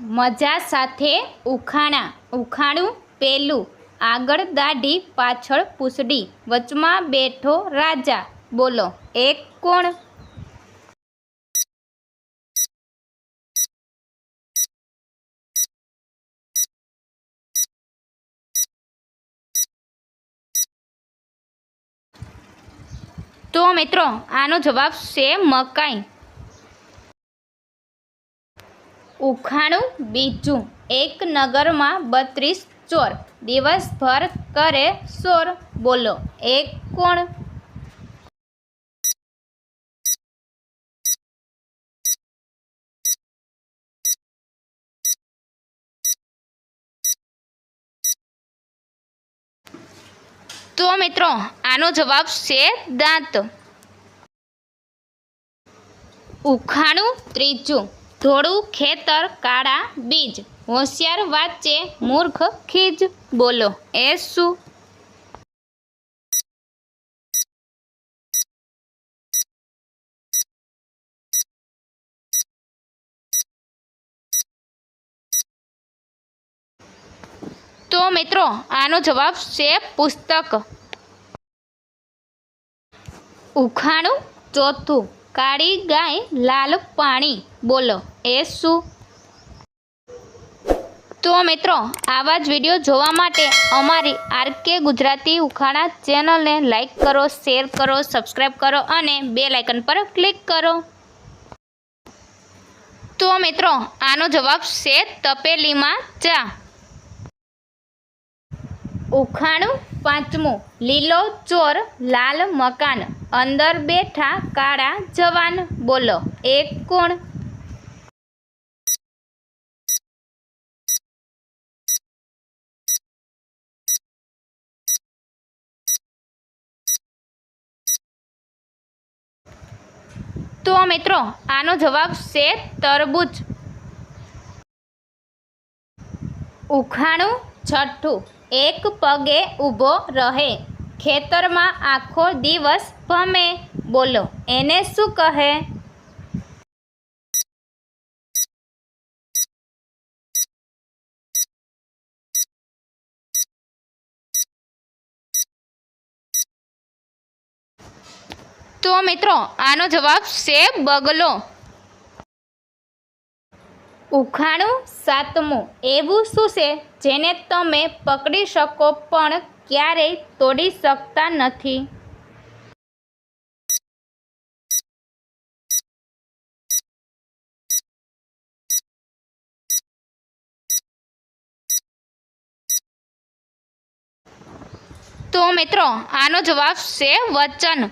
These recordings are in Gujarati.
મજા સાથે ઉખાણા. ઉખાણું પેલું. આગળ દાઢી પાછળ પૂંછડી, વચમાં બેઠો રાજા. બોલો એક કોણ? તો મિત્રો આનો જવાબ છે મકાઈ. ઉખાણું બીજું. એક નગરમાં 32 ચોર, દિવસભર કરે શોર. બોલો એક કોણ? તો મિત્રો આનો જવાબ છે દાંત. ઉખાણું ત્રીજું. ધોળું ખેતર કાળા બીજ, હોશિયાર વાંચે મૂર્ખ ખીજ. બોલો એ શું? તો મિત્રો આનો જવાબ છે પુસ્તક. ઉખાણું ચોથું. કાળી ગાય લાલ પાણી. બોલો એ શું? તો મિત્રો આવા જ વિડીયો જોવા માટે અમારી આરકે ગુજરાતી ઉખાણા ચેનલને લાઈક કરો, શેર કરો, સબસ્ક્રાઈબ કરો અને બેલ આઇકન પર ક્લિક કરો. તો મિત્રો આનો જવાબ છે તપેલીમાં ચા. ઉખાણું પાંચમું. લીલો ચોર લાલ મકાન, અંદર બેઠા કાળા જવાન. બોલો એક કોણ? તો મિત્રો આનો જવાબ છે તરબૂચ. ઉખાણું છઠ્ઠું. એક પગે ઊભો રહે, ખેતરમાં આખો દિવસ ભમે. બોલો એને શું કહે? તો મિત્રો આનો જવાબ છે બગલો. ઉખાણું સાતમું. એવું શું છે જેને તમે પકડી શકો પણ ક્યારેય તોડી શકતા નથી? તો મિત્રો આનો જવાબ છે વચન.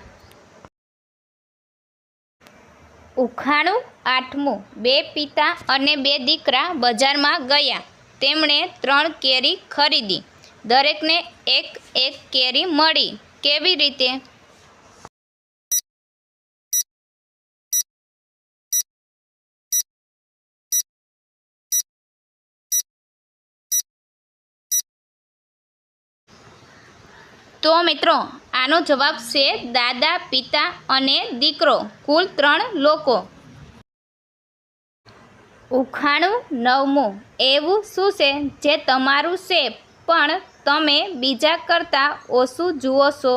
ઉખાણું આઠમું. બે પિતા અને બે દીકરા બજારમાં ગયા. તેમણે 3 કેરી ખરીદી. દરેકને એક એક કેરી મળી. કેવી રીતે? તો મિત્રો આનો જવાબ છે દાદા, પિતા અને દીકરો, કુલ 3 લોકો. ઉખાણું નવમું. એવું શું છે જે તમારું છે પણ તમે બીજા કરતાં ઓછું જુઓ છો?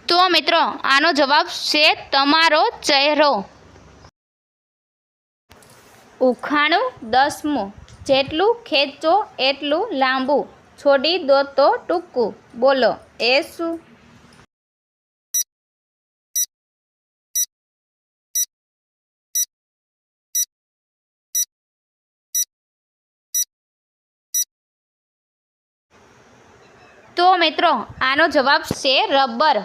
તો મિત્રો આનો જવાબ છે તમારો ચહેરો. ઉખાણું દસમું. જેટલું ખેંચો એટલું લાંબુ, છોડી દો તો ટૂંકું. બોલો એ શું? તો મિત્રો આનો જવાબ છે રબર.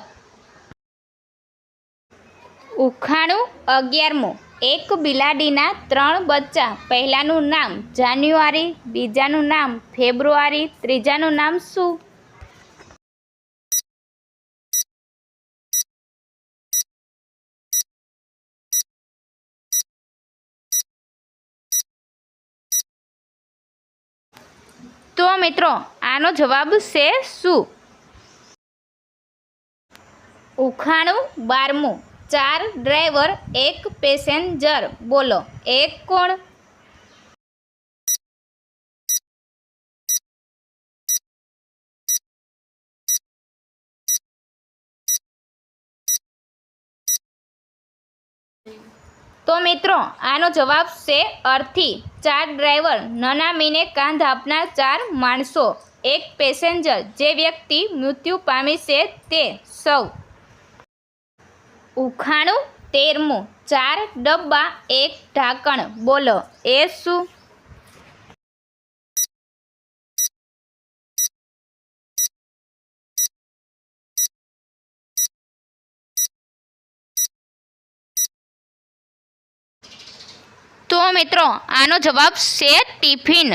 ઉખાણું 11મું. એક બિલાડીના 3 બચ્ચા. પહેલાનું નામ જાન્યુઆરી, બીજાનું નામ ફેબ્રુઆરી, ત્રીજાનું નામ શું? તો મિત્રો આનો જવાબ છે શું? ઉખાણું 12મું, 4 ડ્રાઈવર 1 પેસેન્જર, બોલો એક કોણ? તો મિત્રો આનો જવાબ છે અર્થી. 4 ડ્રાઈવર, નાના મીને કાંધ આપનાર 4 માણસો, 1 પેસેન્જર, જે વ્યક્તિ મૃત્યુ પામી છે તે સૌ. ઉખાણું 13મું, 4 ડબ્બા 1 ઢાંકણ, બોલો એ શું? તો મિત્રો આનો જવાબ છે ટિફિન.